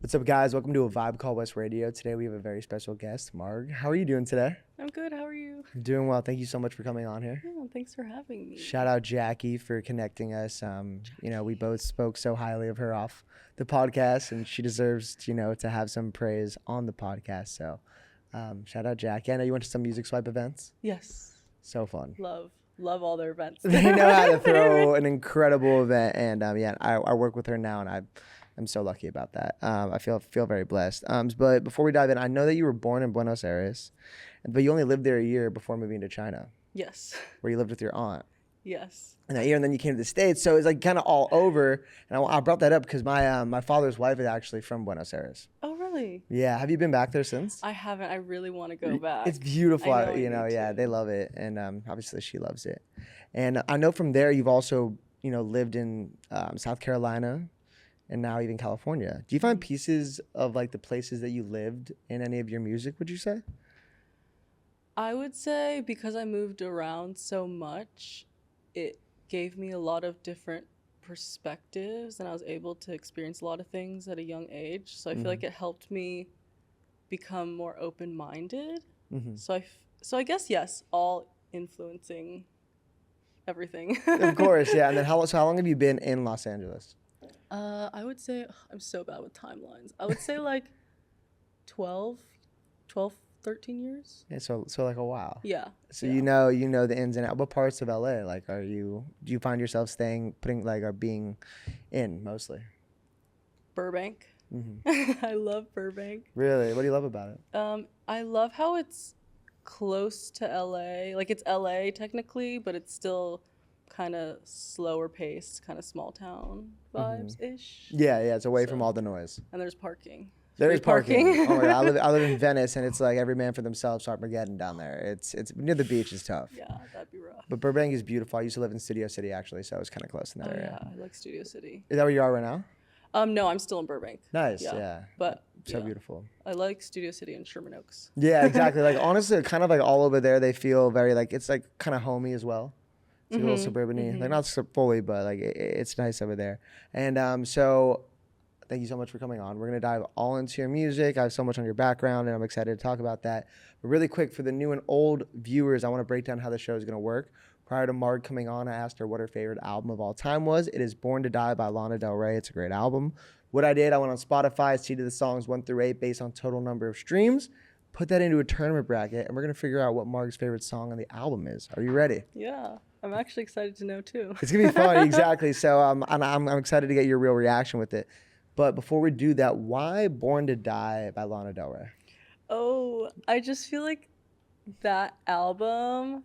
What's up, guys? Welcome to A Vibe Call West Radio. Today we have a very special guest, Marg. How are you doing today? I'm good. How are you? I'm doing well. Thank you so much for coming on here. Yeah, thanks for having me. Shout out Jackie for connecting us. We both spoke so highly of her off the podcast, and she deserves, to have some praise on the podcast. So, shout out Jackie. I know you went to some Music Swipe events. Yes. So fun. Love all their events. They know how to throw an incredible event, and I work with her now, and I'm so lucky about that. I feel very blessed. But before we dive in, I know that you were born in Buenos Aires, but you only lived there a year before moving to China. Yes. Where you lived with your aunt. Yes. And that year, and then you came to the States, so it's like kind of all over. And I brought that up because my father's wife is actually from Buenos Aires. Oh, really? Yeah. Have you been back there since? I haven't. I really want to go back. It's beautiful. I know Yeah, they love it, and obviously she loves it. And I know from there you've also lived in South Carolina. And now even California. Do you find pieces of like the places that you lived in any of your music, would you say? I would say because I moved around so much, it gave me a lot of different perspectives and I was able to experience a lot of things at a young age. So I feel like it helped me become more open-minded. Mm-hmm. So I guess, yes, all influencing everything. Of course, yeah. And then how long have you been in Los Angeles? I would say, I'm so bad with timelines. I would say like 12, 13 years. Yeah, so like a while. Yeah. So yeah. you know the ins and outs. What parts of LA? Like, do you find yourself being in mostly? Burbank. Mm-hmm. I love Burbank. Really? What do you love about it? I love how it's close to LA. Like it's LA technically, but it's still kind of slower paced, kind of small town vibes ish. Yeah, it's away from all the noise. And there's parking. There is parking. Oh my God, I live in Venice, and it's like every man for themselves. Armageddon down there. It's near the beach is tough. Yeah, that'd be rough. But Burbank is beautiful. I used to live in Studio City actually, so I was kind of close in that area. Yeah, I like Studio City. Is that where you are right now? No, I'm still in Burbank. Nice, yeah. But so beautiful. I like Studio City and Sherman Oaks. Yeah, exactly. Like honestly, kind of like all over there, they feel very like it's like kind of homey as well. It's a little suburban-y. Like not fully, but like it's nice over there. And so thank you so much for coming on. We're going to dive all into your music. I have so much on your background, and I'm excited to talk about that. But really quick, for the new and old viewers, I want to break down how the show is going to work. Prior to Marg coming on, I asked her what her favorite album of all time was. It is Born to Die by LanaDel Rey. It's a great album. What I did, I went on Spotify, seeded the songs 1 through 8 based on total number of streams, put that into a tournament bracket, and we're going to figure out what Marg's favorite song on the album is. Are you ready? Yeah. I'm actually excited to know too. It's gonna be fun, exactly. So I'm excited to get your real reaction with it. But before we do that, why "Born to Die" by LanaDel Rey? Oh, I just feel like that album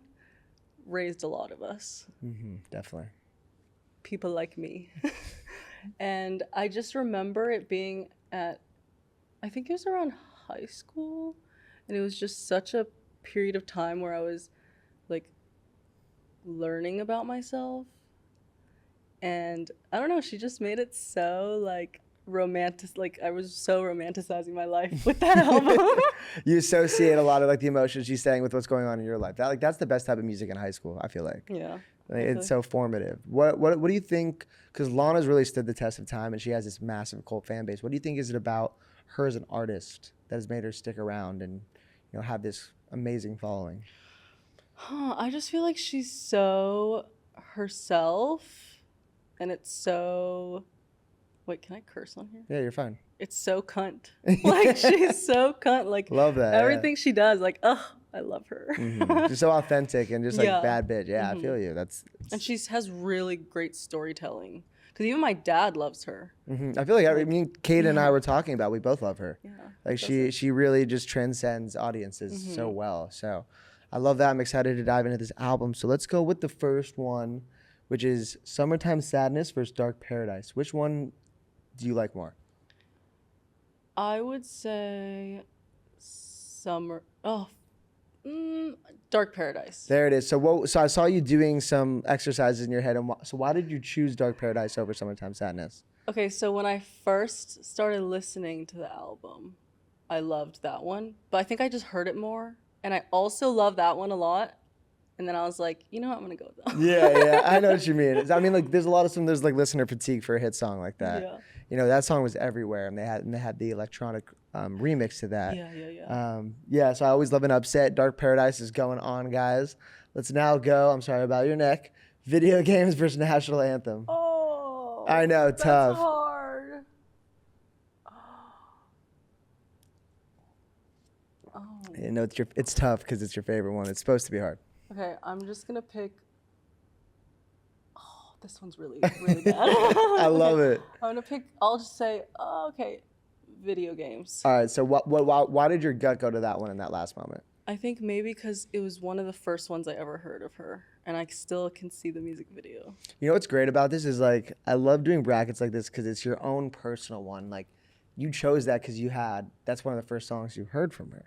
raised a lot of us. Definitely. People like me, and I just remember it being at, I think it was around high school, and it was just such a period of time where I was like learning about myself, and I don't know, she just made it so like romantic. Like I was so romanticizing my life with that album. You associate a lot of like the emotions she's saying with what's going on in your life. That's the best type of music in high school, I feel like. Yeah, it's so formative. What do you think, because Lana's really stood the test of time and she has this massive cult fan base, what do you think is it about her as an artist that has made her stick around and have this amazing following? I just feel like she's so herself, and it's so... Wait, can I curse on here? Yeah, you're fine. It's so cunt. Like, she's so cunt. Like, love that. Everything she does, like, I love her. Just so authentic and just like bad bitch. Yeah, I feel you. And she has really great storytelling. Because even my dad loves her. I feel like Kate and I were talking about, we both love her. Yeah. Like she really just transcends audiences so well. So I love that. I'm excited to dive into this album. So let's go with the first one, which is Summertime Sadness versus Dark Paradise. Which one do you like more? I would say Dark Paradise. There it is. So I saw you doing some exercises in your head. And so why did you choose Dark Paradise over Summertime Sadness? Okay, so when I first started listening to the album, I loved that one. But I think I just heard it more. And I also love that one a lot. And then I was like, you know what, I'm going to go with that. Yeah, I know what you mean. I mean, like, there's like listener fatigue for a hit song like that. that song was everywhere, and they had the electronic remix to that. Yeah. So I always love an upset. Dark Paradise is going on, guys. Let's now go. I'm sorry about your neck. Video games versus national anthem. Oh, I know, that's tough. hard. Oh. It's tough because it's your favorite one. It's supposed to be hard. Okay, I'm just gonna pick. Oh, this one's really, really bad. I love it. I'm gonna pick. I'll just say, okay, video games. All right. So why did your gut go to that one in that last moment? I think maybe because it was one of the first ones I ever heard of her, and I still can see the music video. You know what's great about this is like I love doing brackets like this because it's your own personal one. Like you chose that because that's one of the first songs you heard from her.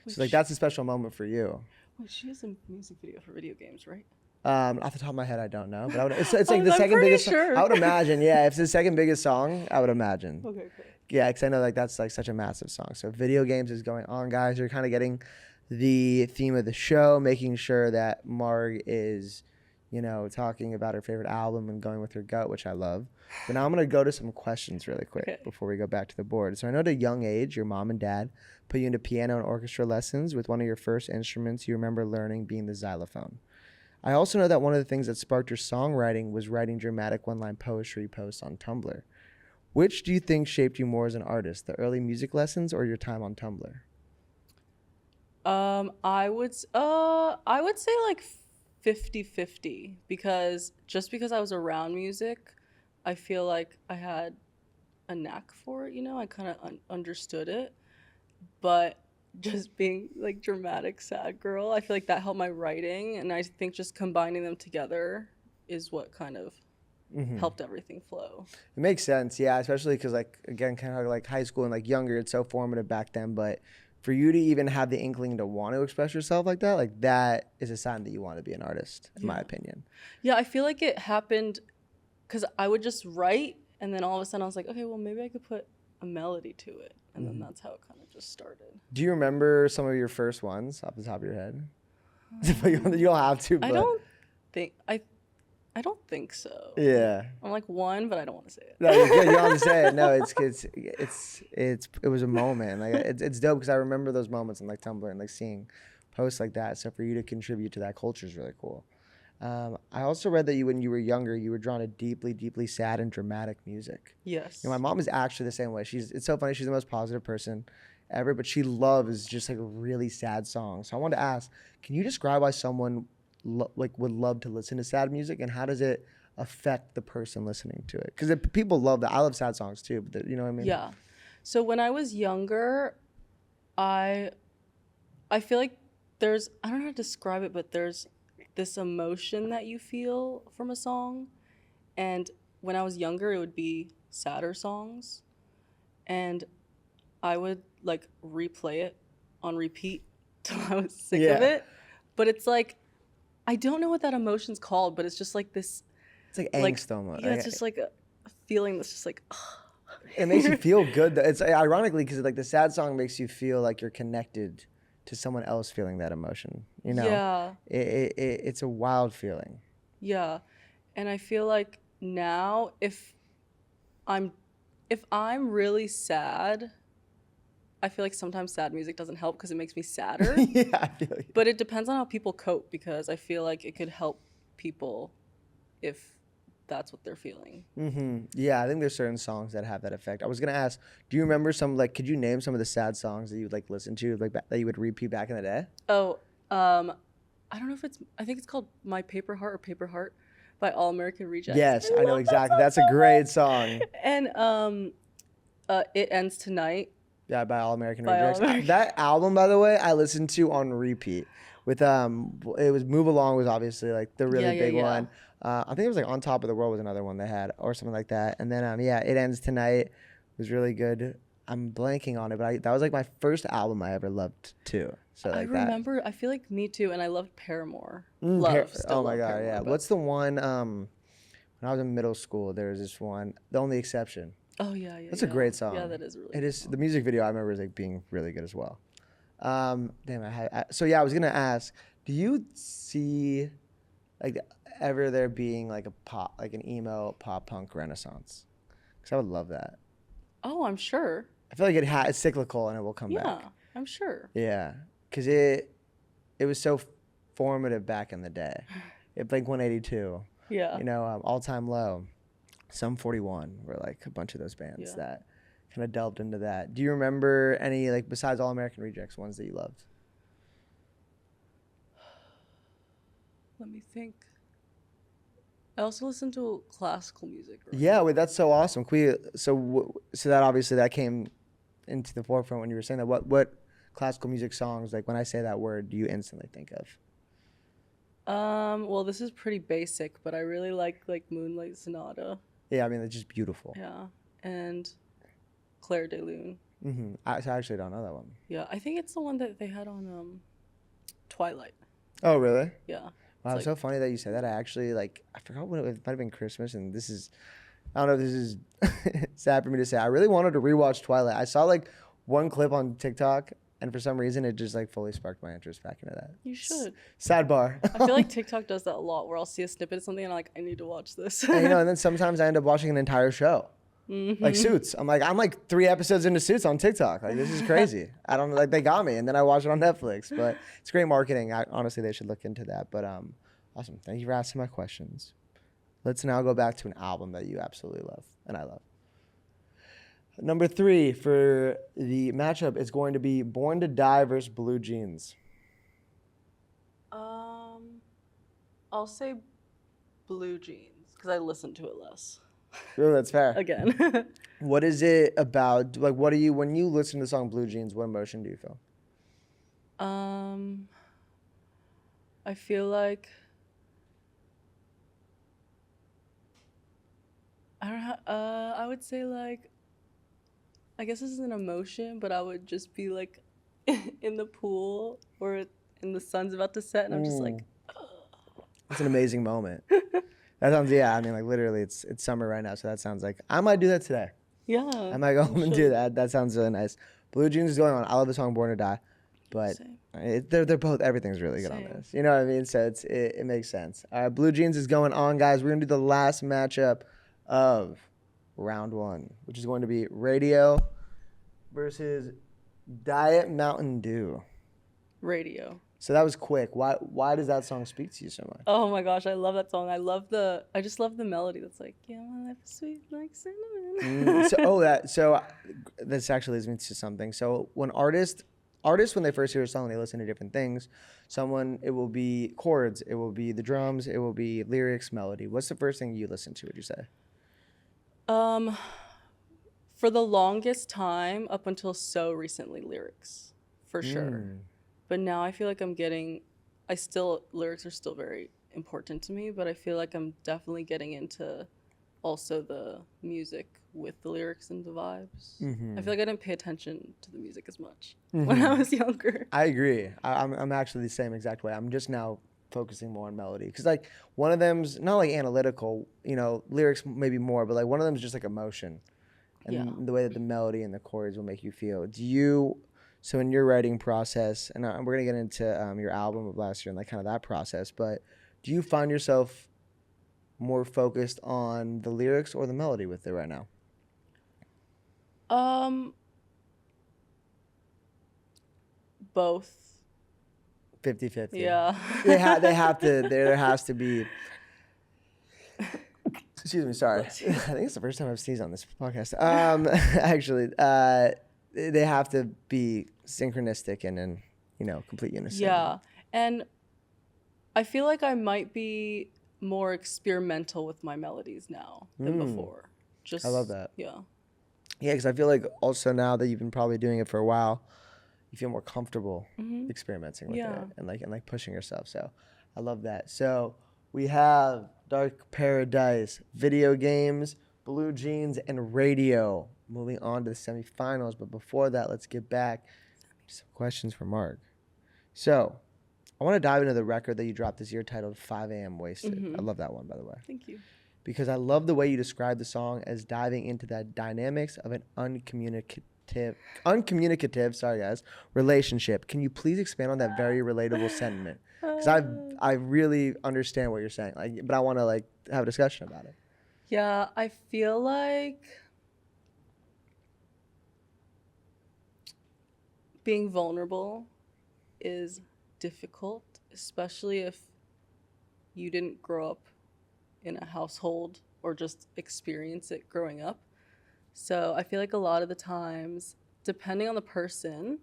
So like that's a special moment for you. Wait, she has a music video for video games, right? Off the top of my head, I don't know, but it's like the second biggest. Sure. I would imagine, yeah. If it's the second biggest song, I would imagine. Okay. Yeah, because I know like that's like such a massive song. So video games is going on, guys. You're kind of getting the theme of the show, making sure that Marg is, talking about her favorite album and going with her gut, which I love. But now I'm going to go to some questions really quick before we go back to the board. So I know at a young age, your mom and dad put you into piano and orchestra lessons with one of your first instruments you remember learning being the xylophone. I also know that one of the things that sparked your songwriting was writing dramatic one-line poetry posts on Tumblr. Which do you think shaped you more as an artist, the early music lessons or your time on Tumblr? I would say like 50-50 because I was around music, I feel like I had a knack for it, I kind of understood it. But just being like dramatic sad girl, I feel like that helped my writing, and I think just combining them together is what kind of helped everything flow. It makes sense, yeah, especially because like again, kind of like high school and like younger, it's so formative back then, but for you to even have the inkling to want to express yourself like that is a sign that you want to be an artist, in my opinion. Yeah, I feel like it happened because I would just write, and then all of a sudden I was like, okay, well, maybe I could put a melody to it. And then that's how it kind of just started. Do you remember some of your first ones off the top of your head? You don't have to, but... I don't think so. Yeah. I'm like one, but I don't want to say it. No, you're good. You don't have to say it. No, it was a moment. Like it's dope because I remember those moments on like Tumblr and like seeing posts like that. So for you to contribute to that culture is really cool. I also read that when you were younger, you were drawn to deeply, deeply sad and dramatic music. Yes. My mom is actually the same way. It's so funny. She's the most positive person ever, but she loves just like really sad songs. So I wanted to ask, can you describe why someone would love to listen to sad music, and how does it affect the person listening to it? Because people love that. I love sad songs too, but you know what I mean? Yeah. So when I was younger, I feel like I don't know how to describe it, but there's this emotion that you feel from a song. And when I was younger, it would be sadder songs. And I would like replay it on repeat till I was sick of it. But it's like, I don't know what that emotion's called, but it's just like this. It's like angst almost. Yeah, it's just like a feeling that's just like, It makes you feel good. It's ironically because like the sad song makes you feel like you're connected to someone else feeling that emotion. Yeah. It's a wild feeling. Yeah. And I feel like now if I'm really sad, I feel like sometimes sad music doesn't help because it makes me sadder. Yeah, I feel you. But it depends on how people cope, because I feel like it could help people if that's what they're feeling. Yeah, I think there's certain songs that have that effect. I was gonna ask, do you remember could you name some of the sad songs that you would like listen to, like that you would repeat back in the day? Oh, I don't know if I think it's called My Paper Heart or Paper Heart by All American Rejects. Yes, I know exactly. That's a great song. And It Ends Tonight. Yeah, by All American Rejects. That album, by the way, I listened to on repeat. With it was Move Along was obviously like the really big one. I think it was like On Top of the World was another one they had or something like that. And then It Ends Tonight was really good. I'm blanking on it, but that was like my first album I ever loved too. So like I remember, I feel like me too, and I loved Paramore. Oh my God, Paramore, yeah. What's the one? When I was in middle school, there was this one, The Only Exception. Oh yeah. That's a great song. Yeah, that is really. It is. The music video I remember is like being really good as well. I was gonna ask, do you see like ever there being like an emo pop punk renaissance? Because I would love that. Oh, I'm sure. I feel like it's cyclical and it will come Yeah, back. I'm sure. Yeah, because it was so formative back in the day. It Blink 182, Yeah. All Time Low, Sum 41 were like a bunch of those bands Yeah. that kind of delved into that. Do you remember any, like, besides All American Rejects, ones that you loved? Let me think. I also listen to classical music. Right? Yeah, wait, that's so awesome. So that obviously that came into the forefront when you were saying that. What classical music songs, like when I say that word, do you instantly think of? Well, this is pretty basic, but I really like Moonlight Sonata. Yeah, I mean, it's just beautiful. Yeah, and Claire de Lune. I actually don't know that one. Yeah, I think it's the one that they had on Twilight. Oh, really? Yeah. Wow, it's so funny that you said that. I actually, like, I forgot when it might have been Christmas, and this is, I don't know if this is sad for me to say. I really wanted to rewatch Twilight. I saw like one clip on TikTok, and for some reason, it just like fully sparked my interest back into that. You should. Sidebar. I feel like TikTok does that a lot, where I'll see a snippet of something and I'm like, I need to watch this. and then sometimes I end up watching an entire show. Like Suits. I'm like 3 episodes into Suits on TikTok. Like, this is crazy. I don't know, like, they got me, and then I watch it on Netflix. But it's great marketing. Honestly, they should look into that. But awesome. Thank you for asking my questions. Let's now go back to an album that you absolutely love, and I love. Number 3 for the matchup is going to be Born to Die versus Blue Jeans. I'll say Blue Jeans because I listen to it less. Oh, that's fair. Again. What is it about? Like, when you listen to the song Blue Jeans, what emotion do you feel? I feel like I don't know. I would say, like, I guess this is an emotion, but I would just be like in the pool and the sun's about to set, and I'm just like, it's an amazing moment. That sounds, yeah, I mean, like, literally, it's summer right now, so that sounds like I might do that today. yeah. I might go home and do that. That sounds really nice. Blue Jeans is going on. I love the song Born to Die, but they're both, everything's really good on this. You know what I mean? So it makes sense. All right, Blue Jeans is going on, guys. We're going to do the last matchup of round 1, which is going to be Radio versus Diet Mountain Dew. Radio. So that was quick. Why does that song speak to you so much? Oh my gosh, I love that song. I just love the melody that's like, yeah, my life is sweet like cinnamon. So this actually leads me to something. So when artists when they first hear a song, they listen to different things. It will be chords, it will be the drums, it will be lyrics, melody. What's the first thing you listen to, would you say? For the longest time, up until so recently, lyrics, for sure. But now I feel like lyrics are still very important to me, but I feel like I'm definitely getting into also the music with the lyrics and the vibes. I feel like I didn't pay attention to the music as much when I was younger. I agree. I'm actually the same exact way. I'm just now focusing more on melody, because like one of them's not like analytical, lyrics maybe more, but like one of them's just like emotion, and the way that the melody and the chords will make you feel. So in your writing process, and we're gonna get into your album of last year and like kind of that process, but do you find yourself more focused on the lyrics or the melody with it right now? Both. 50-50. Yeah. They have to. There has to be. Excuse me. Sorry. I think it's the first time I've sneezed on this podcast. Actually, they have to be synchronistic and in complete unison. Yeah, and I feel like I might be more experimental with my melodies now than before. I love that. Yeah. Yeah, because I feel like also now that you've been probably doing it for a while, you feel more comfortable experimenting with it and like pushing yourself. So I love that. So we have Dark Paradise, video games, Blue Jeans, and radio. Moving on to the semifinals, but before that, let's get back to some questions for Marg. So I want to dive into the record that you dropped this year titled 5 a.m. Wasted. I love that one, by the way. Thank you. Because I love the way you describe the song as diving into the dynamics of an uncommunicative, relationship. Can you please expand on that very relatable sentiment? Because I really understand what you're saying, but I want to have a discussion about it. Yeah, I feel like being vulnerable is difficult, especially if you didn't grow up in a household or just experience it growing up. So I feel like a lot of the times, depending on the person,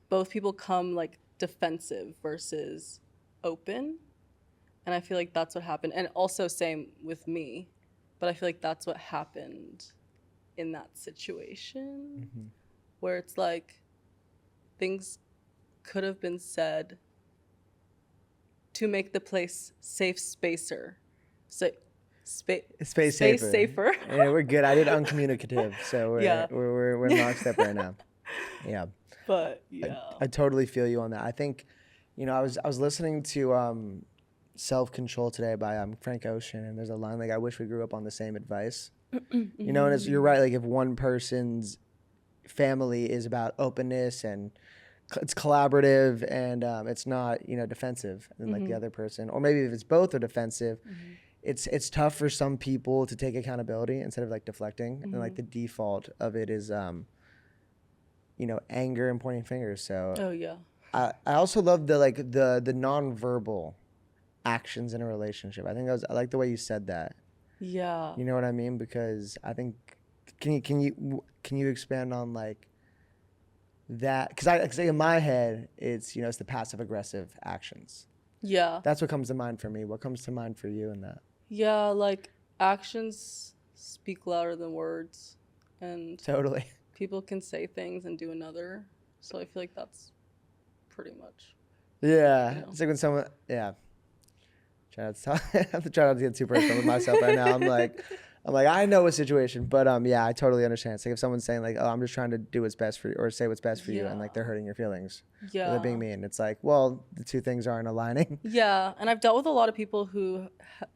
both people come like defensive versus open. And I feel like that's what happened. And also same with me. But I feel like that's what happened in that situation, where it's like things could have been said to make the place safer. Space safer. Yeah, we're good. I did uncommunicative, so we're in lockstep right now. Yeah. But yeah, I totally feel you on that. I think, I was listening to Self-Control today by Frank Ocean, and there's a line like, I wish we grew up on the same advice. And you're right, like if one person's family is about openness and it's collaborative and it's not, defensive, and like the other person, or maybe if it's both are defensive, it's tough for some people to take accountability instead of like deflecting. And like the default of it is anger and pointing fingers. So I also love the nonverbal actions in a relationship. I like the way you said that. Yeah. You know what I mean? Because I think can you expand on like that? Because in my head it's it's the passive aggressive actions. Yeah. That's what comes to mind for me. What comes to mind for you in that? Yeah, like actions speak louder than words, and Totally. people can say things and do another. So I feel like that's pretty much. Yeah. It's like when someone I have to try not to get too personal with myself right now. I'm like, I know a situation, but I totally understand. It's like if someone's saying like, oh, I'm just trying to do what's best for you or say what's best for you, and like they're hurting your feelings. Yeah. Or they're being mean. It's like, well, the two things aren't aligning. Yeah, and I've dealt with a lot of people who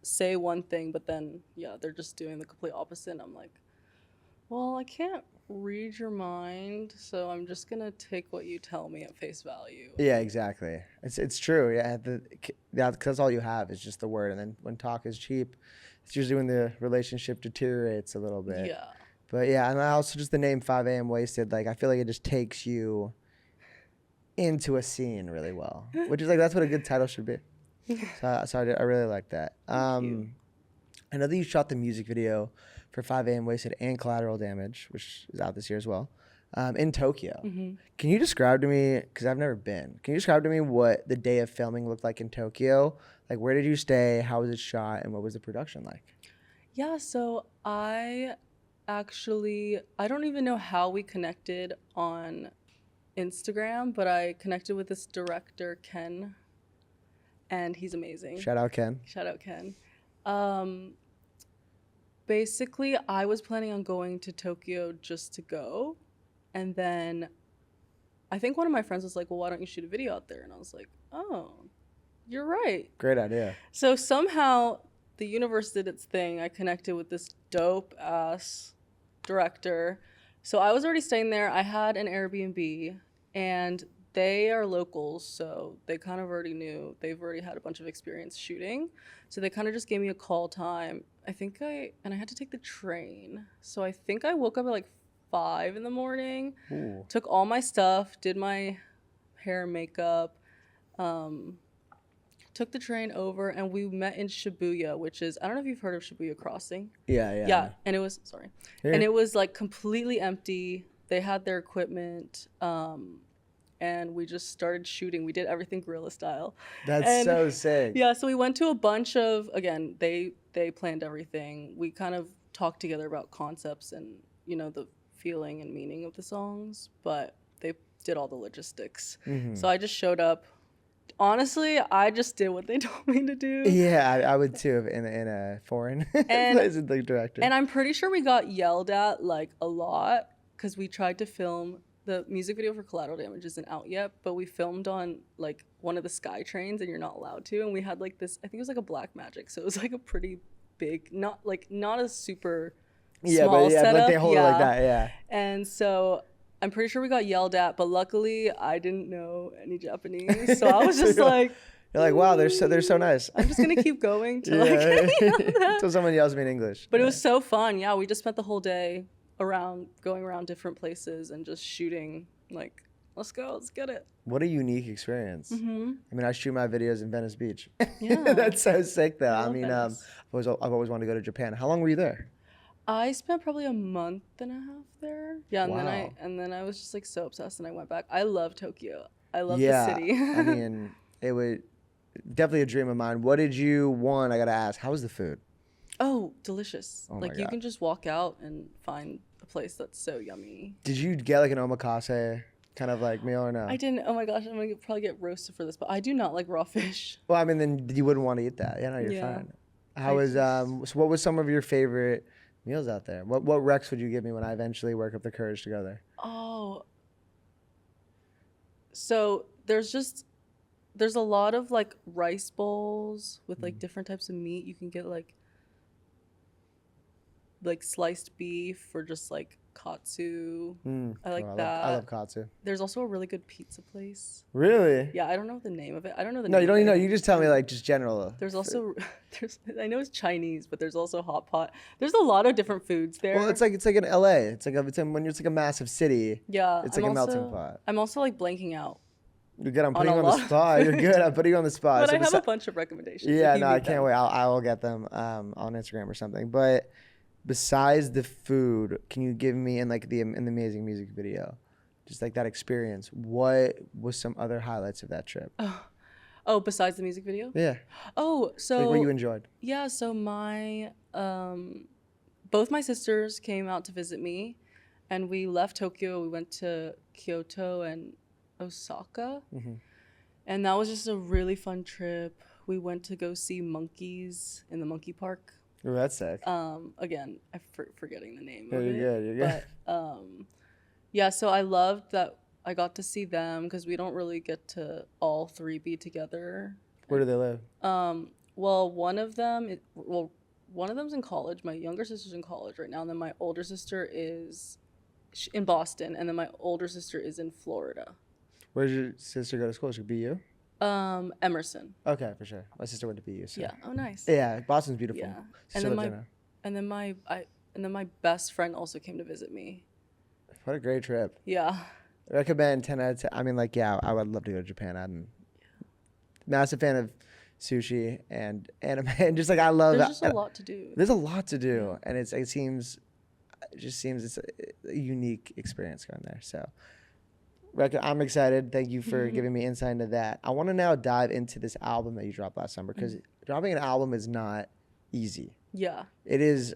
say one thing, but then they're just doing the complete opposite. And I'm like, well, I can't read your mind, so I'm just gonna take what you tell me at face value. Yeah, exactly. It's true. Yeah, because that's all you have is just the word, and then when talk is cheap, it's usually when the relationship deteriorates a little bit. Yeah. But yeah, and I also just the name 5 a.m. Wasted. Like I feel like it just takes you into a scene really well, which is like that's what a good title should be. So I really like that. I know that you shot the music video for 5 a.m. Wasted and Collateral Damage, which is out this year as well, in Tokyo. Can you describe to me, because I've never been, can you describe to me what the day of filming looked like in Tokyo? Like where did you stay, how was it shot, and what was the production like? Yeah, so I don't even know how we connected on Instagram, but I connected with this director, Ken, and he's amazing. Shout out Ken. Basically, I was planning on going to Tokyo just to go. And then I think one of my friends was like, well, why don't you shoot a video out there? And I was like, oh, you're right. Great idea. So somehow the universe did its thing. I connected with this dope ass director. So I was already staying there. I had an Airbnb, and they are locals, so they kind of already knew. They've already had a bunch of experience shooting. So they kind of just gave me a call time. I had to take the train. So I think I woke up at like 5 in the morning, took all my stuff, did my hair and makeup, took the train over, and we met in Shibuya, which is, I don't know if you've heard of Shibuya Crossing. Yeah, and it was, and it was like completely empty. They had their equipment, and we just started shooting. We did everything guerrilla style. That's so sick. Yeah, so we went to a bunch of, again, they planned everything. We kind of talked together about concepts and, the feeling and meaning of the songs, but they did all the logistics. So I just showed up. Honestly, I just did what they told me to do. Yeah, I would too in a foreign place with the director. And I'm pretty sure we got yelled at like a lot because we tried to film. The music video for Collateral Damage isn't out yet, but we filmed on like one of the sky trains, and you're not allowed to. And we had like this, I think it was like a Black Magic, so it was like a pretty big, not a super small setup. But they hold it like that, yeah. And so I'm pretty sure we got yelled at, but luckily I didn't know any Japanese, so I was just like, you're like, wow, they're so nice. I'm just gonna keep going till I get yelled at. Until someone yells at me in English. But it was so fun. Yeah, we just spent the whole day going around different places and just shooting. Like, let's go, let's get it. What a unique experience. Mm-hmm. I mean, I shoot my videos in Venice Beach. Yeah. That's so sick, though. I I love mean, Venice. I've always wanted to go to Japan. How long were you there? I spent probably a month and a half there. Yeah, and Wow. then I was just like so obsessed, and I went back. I love Tokyo. I love the Yeah, city. I mean, it would definitely a dream of mine. What did you want? I gotta ask. How was the food? Oh, delicious. Oh my Like you God. can just walk out and find a place that's so yummy. Did you get like an omakase kind of like meal or no? I didn't. Oh my gosh, I'm gonna probably get roasted for this, but I do not like raw fish. Well, I mean, then you wouldn't want to eat that. Yeah, no, you're Yeah. fine. How was so what was some of your favorite meals out there? What recs would you give me when I eventually work up the courage to go there? Oh, so there's a lot of like rice bowls with like different types of meat. You can get like sliced beef or just like katsu. I like that. I love katsu. There's also a really good pizza place. Really? Yeah, I don't know the name of it. I don't know the No, name. you don't of even know. it. You just tell me like just general. There's also I know it's Chinese, but there's also hot pot. There's a lot of different foods there. Well, it's like in LA. When it's like a massive city. Yeah, It's like a melting pot. I'm also like blanking out. You're good. I'm On putting a you on the lot of spot. You're food. good. I'm putting you on the spot. But So I have besi- a bunch of recommendations. Yeah, if you no, I need can't them. wait. I will get them on Instagram or something. But besides the food, can you give me in like in the amazing music video, just like that experience? What was some other highlights of that trip? Oh, besides the music video? Yeah, Oh, so like what you enjoyed. yeah, so both my sisters came out to visit me, and we left Tokyo. We went to Kyoto and Osaka, and that was just a really fun trip. We went to go see monkeys in the monkey park. Oh, that's sick. Again, I'm forgetting the name Yeah, of you're it. good. You're good. But yeah, so I loved that I got to see them because we don't really get to all three be together. Where do they live? Well, one of them's in college. My younger sister's in college right now, and then my older sister is in Boston, and then my older sister is in Florida. Where did your sister go to school? She could be you. Emerson. Okay, for sure. My sister went to BU. So. Yeah. Oh, nice. Yeah, Boston's beautiful. Yeah. Sister And then lives there now. and then my best friend also came to visit me. What a great trip. Yeah. Recommend 10 out of 10. I mean, like, yeah, I would love to go to Japan. I'm massive fan of sushi and anime, and just like I love. There's just a lot to do. There's a lot to do, and it just seems it's a unique experience going there. So, I'm excited. Thank you for giving me insight into that. I want to now dive into this album that you dropped last summer because dropping an album is not easy. Yeah. It is,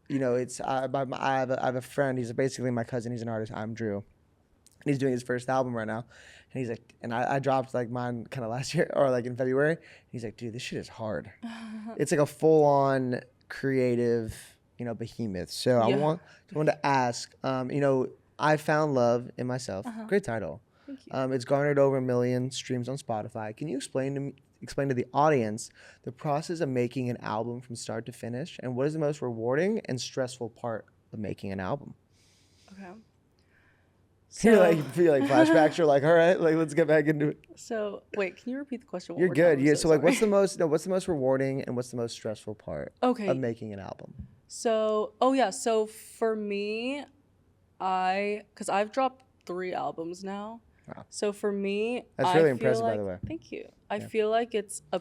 it's I have a friend. He's basically my cousin. He's an artist. I'm Drew. And he's doing his first album right now. And he's like, and I dropped like mine kind of last year or like in February. He's like, dude, this shit is hard. It's like a full on creative, behemoth. So I wanted to ask, I Found Love in Myself. Great title. Thank you. It's garnered over 1 million streams on Spotify. Can you explain to the audience the process of making an album from start to finish, and what is the most rewarding and stressful part of making an album? Okay. So, you're like flashbacks. You're like, all right, like let's get back into it. So wait, can you repeat the question? You're good. Yeah. So like, what's the most rewarding and what's the most stressful part of making an album? So so for me, because I've dropped 3 albums now. Wow. So for me, That's really impressive, by the way. Thank you. I feel like it's a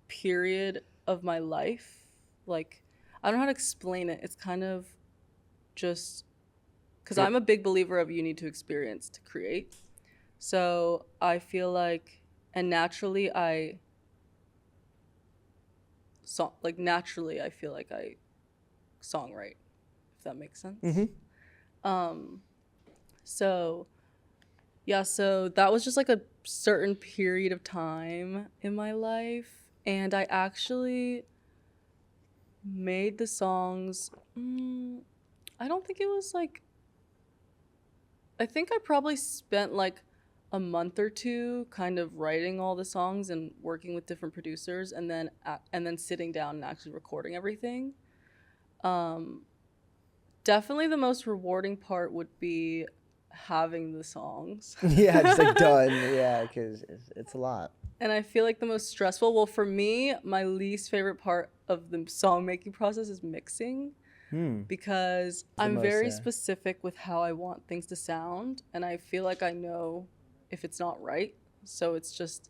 period of my life. Like, I don't know how to explain it. It's kind of just because I'm a big believer of you need to experience to create. So I feel like, and naturally I feel like I songwrite, if that makes sense. So that was just like a certain period of time in my life, and I actually made the songs. I don't think it was like. I think I probably spent like a month or 2 kind of writing all the songs and working with different producers, and then sitting down and actually recording everything. Definitely the most rewarding part would be having the songs. Yeah, just like done. Yeah, because it's a lot. And I feel like the most stressful, well, for me, my least favorite part of the song making process is mixing. because The I'm most, very yeah. specific with how I want things to sound, and I feel like I know if it's not right. So it's just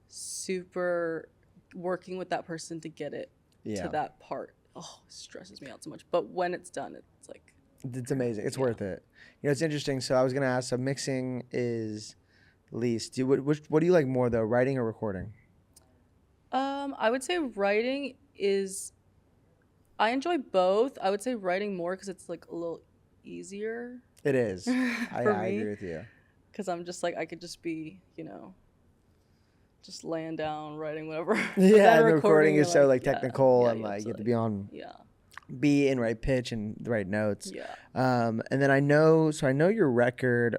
super working with that person to get it Yeah. to that part. Oh, it stresses me out so much. But when it's done, it's like It's amazing. It's Yeah. worth it. You know, it's interesting. So I was gonna ask. So mixing is least. What do you like more though, writing or recording? I would say writing is I enjoy both. I would say writing more because it's like a little easier It is. for I agree me. with you. Because I'm just like I could just be, just laying down writing whatever. But Yeah, then and the recording you're is so like yeah, technical yeah, and like you have to like, be on yeah, beat and right pitch and the right notes. yeah. And then I know your record,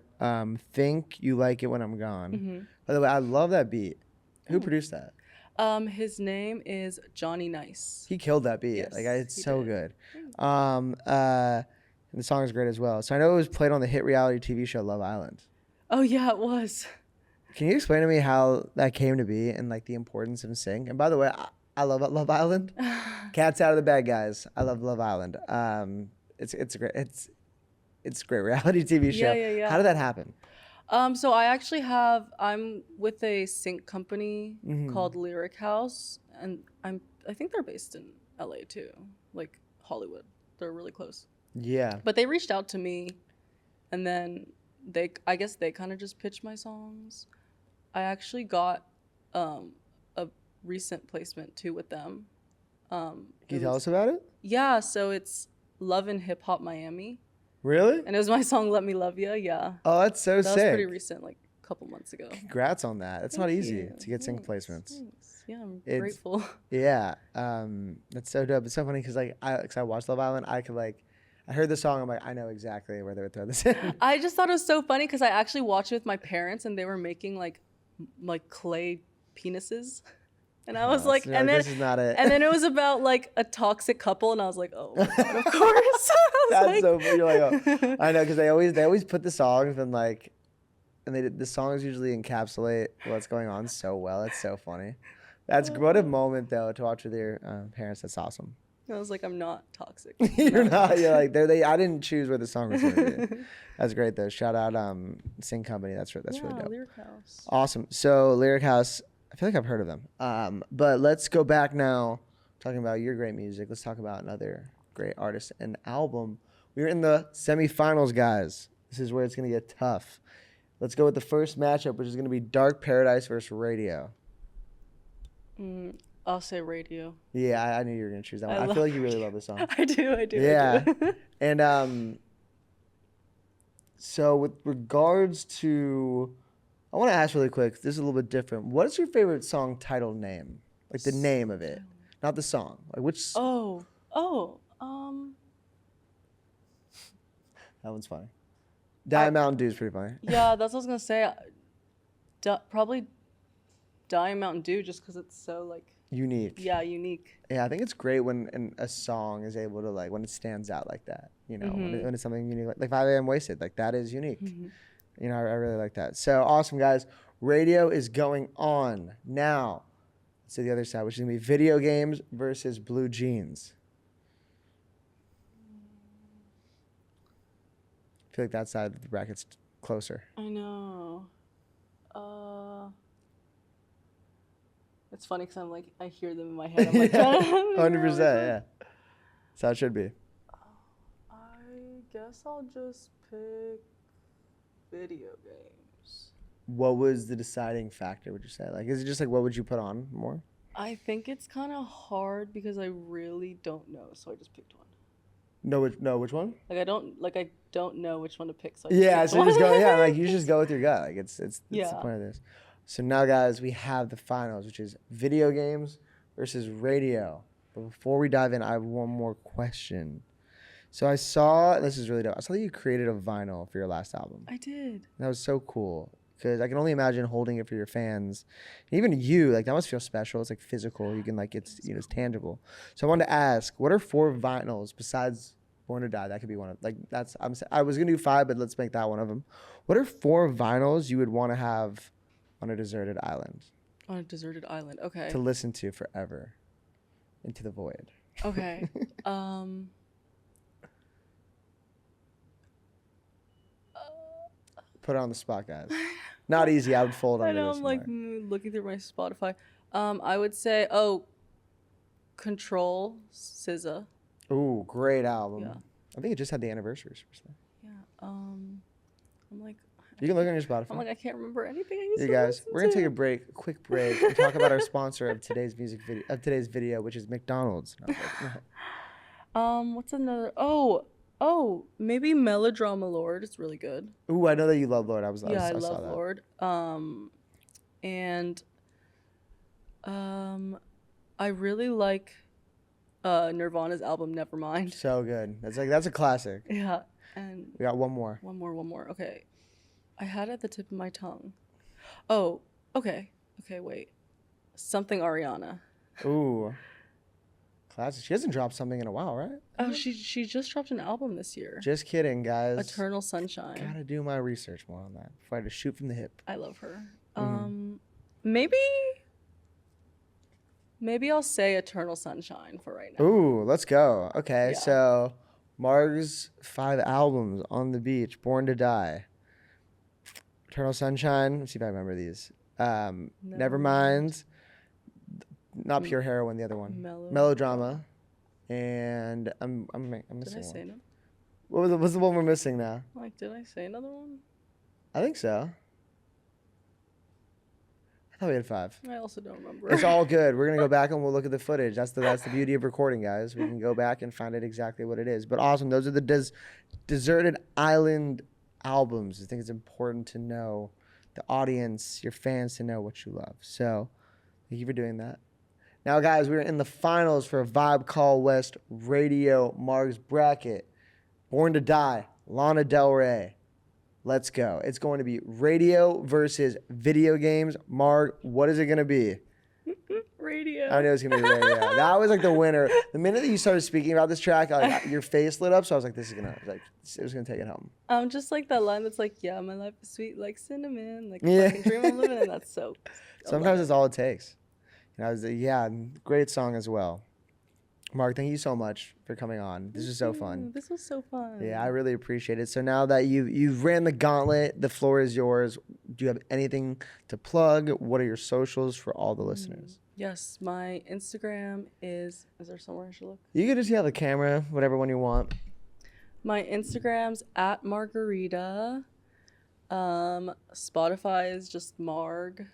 Think You Like It When I'm Gone. Mm-hmm. By the way, I love that beat. Who produced that? His name is Johnny Nice. He killed that beat. Yes, Like it's he so did. good. And the song is great as well. So I know it was played on the hit reality TV show Love Island. Oh yeah, it was. Can you explain to me how that came to be and like the importance of sing? And by the way, I love Love Island. Cats out of the bag, guys. I love Love Island. It's a great it's a great reality TV show. Yeah. How did that happen? So I'm with a sync company called Lyric House, and I think they're based in LA too, like Hollywood. They're really close. Yeah. But they reached out to me, and then I guess they kind of just pitched my songs. I actually got a recent placement too with them. Can you tell us about it? Yeah, so it's Love and Hip Hop Miami. Really? And it was my song "Let Me Love Ya." Yeah. Oh, that's so That sick. was pretty recent, like a couple months ago. Congrats on that. It's not Thank easy you. to get sync Thanks. placements. Thanks. Yeah, I'm It's- grateful. Yeah, that's so dope. It's so funny because I watched Love Island. I heard the song. I'm like, I know exactly where they would throw this in. I just thought it was so funny because I actually watched it with my parents, and they were making like clay penises. And I was like, so you're this is not it. And then it was about like a toxic couple, and I was like, oh my God, of course. That's so funny. You're like, oh. I know, because they always put the songs and like, and the songs usually encapsulate what's going on so well. It's so funny. That's what a moment though to watch with your parents. That's awesome. I was like, I'm not toxic. You're not. You're like I didn't choose where the song was going to be. That's great though. Shout out Sing Company. That's really dope. Lyric House. Awesome. So Lyric House. I feel like I've heard of them. But let's go back now, talking about your great music. Let's talk about another great artist and album. We're in the semifinals, guys. This is where it's going to get tough. Let's go with the first matchup, which is going to be Dark Paradise versus Radio. I'll say Radio. Yeah, I knew you were going to choose that one. I feel like you really love this song. I do. Yeah. I do. And so with regards to, I want to ask really quick, this is a little bit different. What is your favorite song title name? Like the name of it, not the song. Like which? That one's funny. Diet Mountain Dew is pretty funny. Yeah, that's what I was gonna say. Probably Diet Mountain Dew, just because it's so like Unique. Yeah, unique. Yeah, I think it's great when a song is able to like when it stands out like that. You know, when it's something unique, like 5 a.m. Wasted, like that is unique. You know, I really like that. So awesome, guys. Radio is going on now. Let's see the other side, which is gonna be video games versus blue jeans. I feel like that side of the bracket's closer. I know. It's funny because I'm like, I hear them in my head. I'm like, 100%, yeah. That's how it should be. I guess I'll just pick video games. What was the deciding factor, would you say? Like, is it just like, what would you put on more? I think it's kind of hard because I really don't know, so I just picked one. No, which one? I don't know which one to pick. So Yeah, so you one. just go. Yeah, like you just go with your gut. Like it's the Yeah. point of this. So now, guys, we have the finals, which is video games versus radio. But before we dive in, I have one more question. So I saw, this is really dope. I saw that you created a vinyl for your last album. I did. That was so cool because I can only imagine holding it for your fans, and even you. Like that must feel special. It's like physical. You can like it's it's tangible. So I wanted to ask, what are 4 vinyls besides Born to Die? That could be one of I was gonna do 5, but let's make that one of them. What are 4 vinyls you would want to have on a deserted island? On a deserted island. Okay. To listen to forever, into the void. Okay. Put it on the spot, guys. Not easy. I would fold I under know this I'm one. like looking through my Spotify. I would say Control, SZA. Ooh, great album. Yeah. I think it just had the anniversaries. Yeah. I'm like. You can look on your Spotify. I'm like, I can't remember anything I used You to guys, listen we're gonna to. take a quick break, and talk about our sponsor of today's video, which is McDonald's. No. What's another? Maybe Melodrama Lord. It's really good. Ooh, I know that you love Lord. I I saw love that. Lord. And I really like Nirvana's album Nevermind. So good. That's a classic. Yeah, and We got one more. One more. Okay, I had it at the tip of my tongue. Oh, okay, wait. Something Ariana. Ooh, classic. She hasn't dropped something in a while, right? Oh, she just dropped an album this year. Just kidding, guys. Eternal Sunshine. Gotta do my research more on that before I just shoot from the hip. I love her. Mm-hmm. Maybe I'll say Eternal Sunshine for right now. Ooh, let's go. Okay, Yeah. so Marg's 5 albums: On the Beach, Born to Die, Eternal Sunshine. Let's see if I remember these. Nevermind. Not Pure Heroin, the other one. Melodrama. And I'm missing Did I say one. no? What's the one we're missing now? Like, did I say another one? I think so. I thought we had 5. I also don't remember. It's all good. We're gonna go back and we'll look at the footage. That's the beauty of recording, guys. We can go back and find out exactly what it is. But awesome. Those are the Deserted Island albums. I think it's important to know the audience, your fans, to know what you love. So thank you for doing that. Now, guys, we're in the finals for Vibe Call West Radio Marg's bracket. Born to Die, LanaDel Rey. Let's go. It's going to be radio versus video games. Marg, what is it going to be? Radio. I knew it was going to be radio. That was like the winner. The minute that you started speaking about this track, your face lit up. So I was like, it was going to take it home. Just like that line that's like, yeah, my life is sweet like cinnamon. Like, Yeah. fucking dream I'm living in. That's so. Sometimes it's all it takes. Great song as well. Marg, thank you so much for coming on. This was so fun. This was so fun. Yeah, I really appreciate it. So now that you've ran the gauntlet, the floor is yours. Do you have anything to plug? What are your socials for all the listeners? Yes, my Instagram is there somewhere I should look? You can just the camera, whatever one you want. My Instagram's @Margarita. Spotify is just Marg,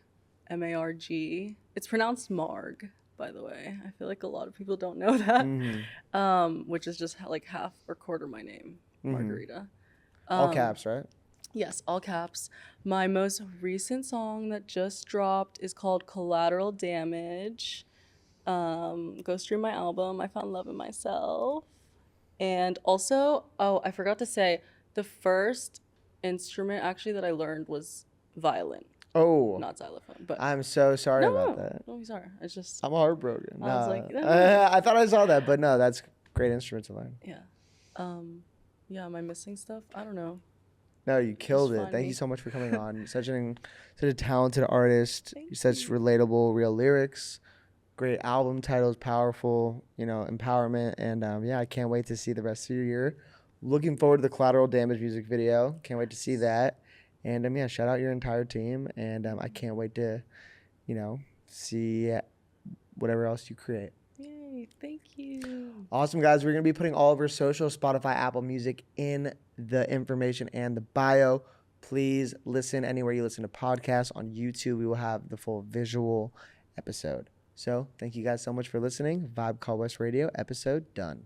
MARG. It's pronounced Marg, by the way. I feel like a lot of people don't know that. Mm-hmm. Which is just like half or quarter my name, Margarita. All caps, right? Yes, all caps. My most recent song that just dropped is called Collateral Damage. Go stream my album, I Found Love in Myself. And also, I forgot to say, the first instrument actually that I learned was violin. Oh, Not xylophone, but I'm so sorry about that. No, sorry. It's just I'm heartbroken. I was like, I thought I saw that, but no, that's a great instrument to learn. yeah. Am I missing stuff? I don't know. No, you killed Just it. find Thank me. you so much for coming on. Such a talented artist. Thank Such relatable, real lyrics. Great album titles, powerful, empowerment. And I can't wait to see the rest of your year. Looking forward to the Collateral Damage music video. Can't wait to see that. And shout out your entire team. And I can't wait to, see whatever else you create. Yay, thank you. Awesome, guys. We're going to be putting all of our social, Spotify, Apple Music in the information and the bio. Please listen anywhere you listen to podcasts. On YouTube, we will have the full visual episode. So thank you guys so much for listening. Vibe Call West Radio, episode done.